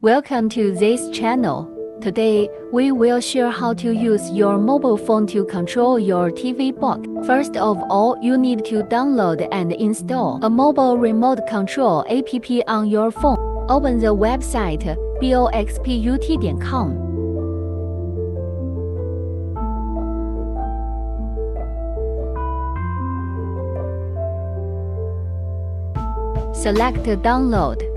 Welcome to this channel. Today, we will share how to use your mobile phone to control your TV box. First of all, you need to download and install a mobile remote control app on your phone. Open the website BOXPUT.com. Select Download.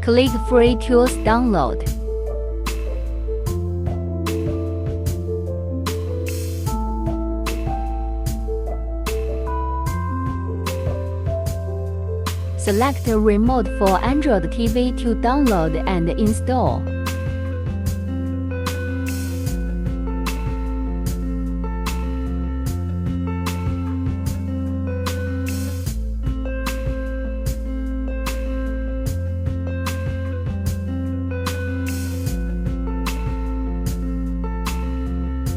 Click Free Tools Download. Select Remote for Android TV to download and install.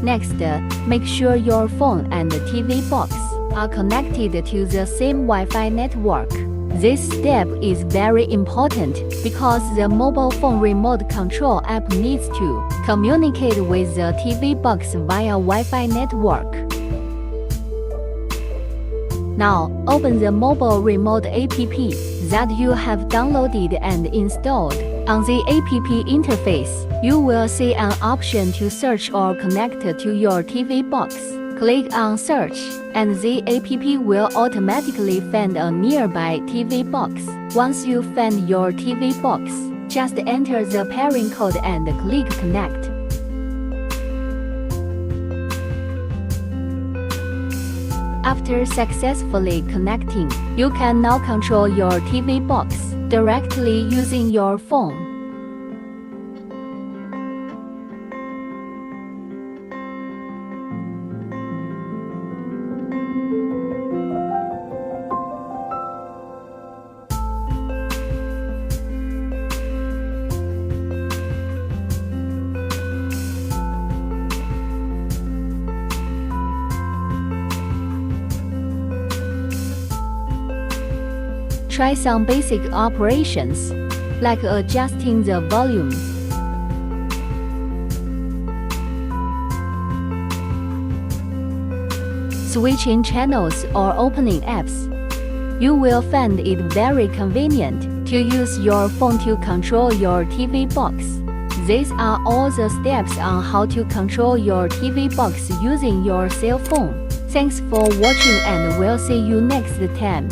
Next, make sure your phone and the TV box are connected to the same Wi-Fi network. This step is very important because the mobile phone remote control app needs to communicate with the TV box via Wi-Fi network. Now, open the mobile remote app that you have downloaded and installed. On the app interface, you will see an option to search or connect to your TV box. Click on Search, and the app will automatically find a nearby TV box. Once you find your TV box, just enter the pairing code and click Connect. After successfully connecting, you can now control your TV box directly using your phone. Try some basic operations, like adjusting the volume, switching channels, or opening apps. You will find it very convenient to use your phone to control your TV box. These are all the steps on how to control your TV box using your cell phone. Thanks for watching, and we'll see you next time.